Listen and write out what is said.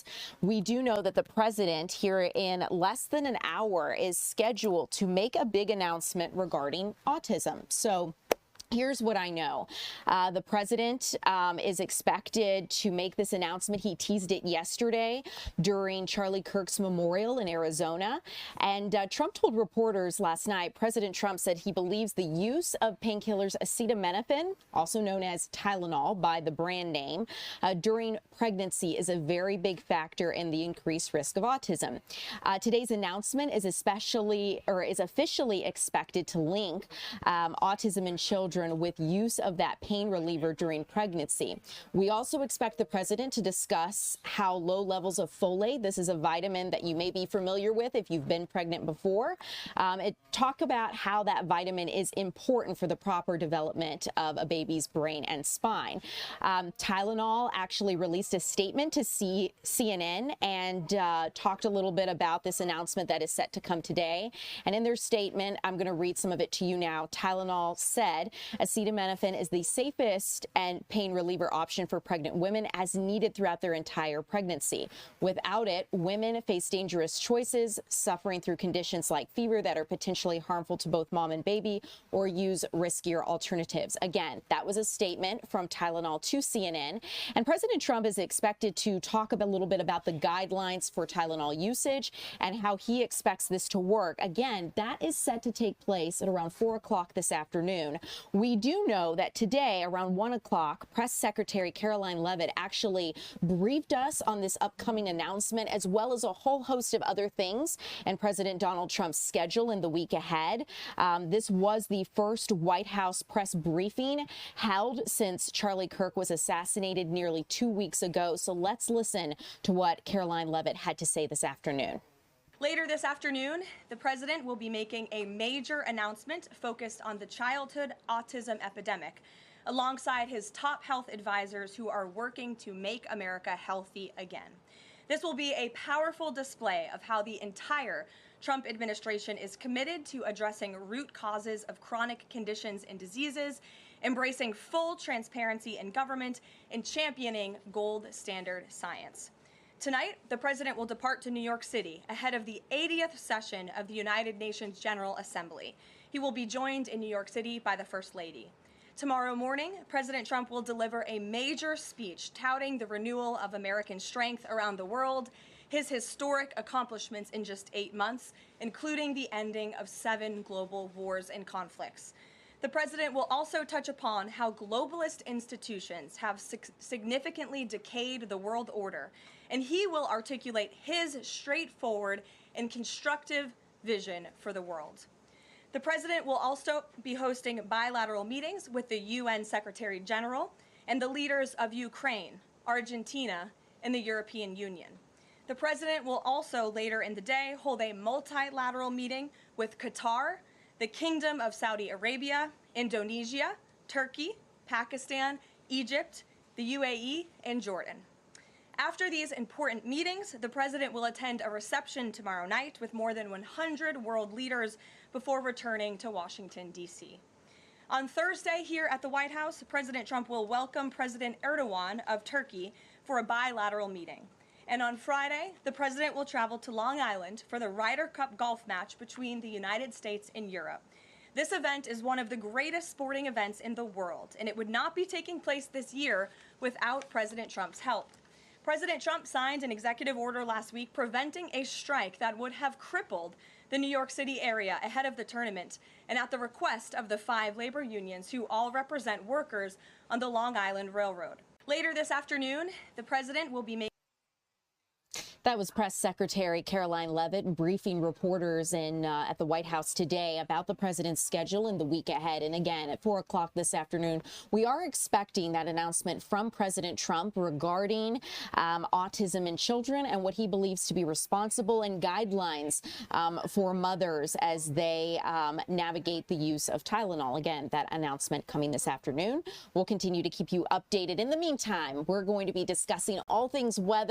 adults. We do know that the president here in less than an hour is scheduled to make a big announcement regarding autism. So here's what I know. The president is expected to make this announcement. He teased it yesterday during Charlie Kirk's memorial in Arizona. And Trump told reporters last night, President Trump said he believes the use of painkillers acetaminophen, also known as Tylenol by the brand name, during pregnancy is a very big factor in the increased risk of autism. Today's announcement is officially expected to link autism in children with use of that pain reliever during pregnancy. We also expect the president to discuss how low levels of folate, this is a vitamin that you may be familiar with if you've been pregnant before, talk about how that vitamin is important for the proper development of a baby's brain and spine. Tylenol actually released a statement to CNN and talked a little bit about this announcement that is set to come today. And in their statement, I'm going to read some of it to you now. Tylenol said, acetaminophen is the safest and pain reliever option for pregnant women as needed throughout their entire pregnancy. Without it, women face dangerous choices, suffering through conditions like fever that are potentially harmful to both mom and baby, or use riskier alternatives. Again, that was a statement from Tylenol to CNN. And President Trump is expected to talk a little bit about the guidelines for Tylenol usage and how he expects this to work. Again, that is set to take place at around 4 o'clock this afternoon. We do know that today around 1 o'clock, Press Secretary Caroline Leavitt actually briefed us on this upcoming announcement, as well as a whole host of other things and President Donald Trump's schedule in the week ahead. This was the first White House press briefing held since Charlie Kirk was assassinated nearly 2 weeks ago. So let's listen to what Caroline Leavitt had to say this afternoon. Later this afternoon, the president will be making a major announcement focused on the childhood autism epidemic, alongside his top health advisors who are working to make America healthy again. This will be a powerful display of how the entire Trump administration is committed to addressing root causes of chronic conditions and diseases, embracing full transparency in government, and championing gold standard science. Tonight, the president will depart to New York City ahead of the 80th session of the United Nations General Assembly. He will be joined in New York City by the First Lady. Tomorrow morning, President Trump will deliver a major speech touting the renewal of American strength around the world, his historic accomplishments in just 8 months, including the ending of 7 global wars and conflicts. The president will also touch upon how globalist institutions have significantly decayed the world order, and he will articulate his straightforward and constructive vision for the world. The president will also be hosting bilateral meetings with the UN Secretary General and the leaders of Ukraine, Argentina, and the European Union. The president will also later in the day hold a multilateral meeting with Qatar, the Kingdom of Saudi Arabia, Indonesia, Turkey, Pakistan, Egypt, the UAE, and Jordan. After these important meetings, the president will attend a reception tomorrow night with more than 100 world leaders before returning to Washington, D.C. On Thursday here at the White House, President Trump will welcome President Erdogan of Turkey for a bilateral meeting. And on Friday, the president will travel to Long Island for the Ryder Cup golf match between the United States and Europe. This event is one of the greatest sporting events in the world, and it would not be taking place this year without President Trump's help. President Trump signed an executive order last week preventing a strike that would have crippled the New York City area ahead of the tournament, and at the request of the 5 labor unions who all represent workers on the Long Island Railroad. Later this afternoon, the president will be making That was Press Secretary Caroline Leavitt briefing reporters at the White House today about the president's schedule in the week ahead. And again, at 4 o'clock this afternoon, we are expecting that announcement from President Trump regarding autism in children and what he believes to be responsible and guidelines for mothers as they navigate the use of Tylenol. Again, that announcement coming this afternoon. We'll continue to keep you updated. In the meantime, we're going to be discussing all things weather.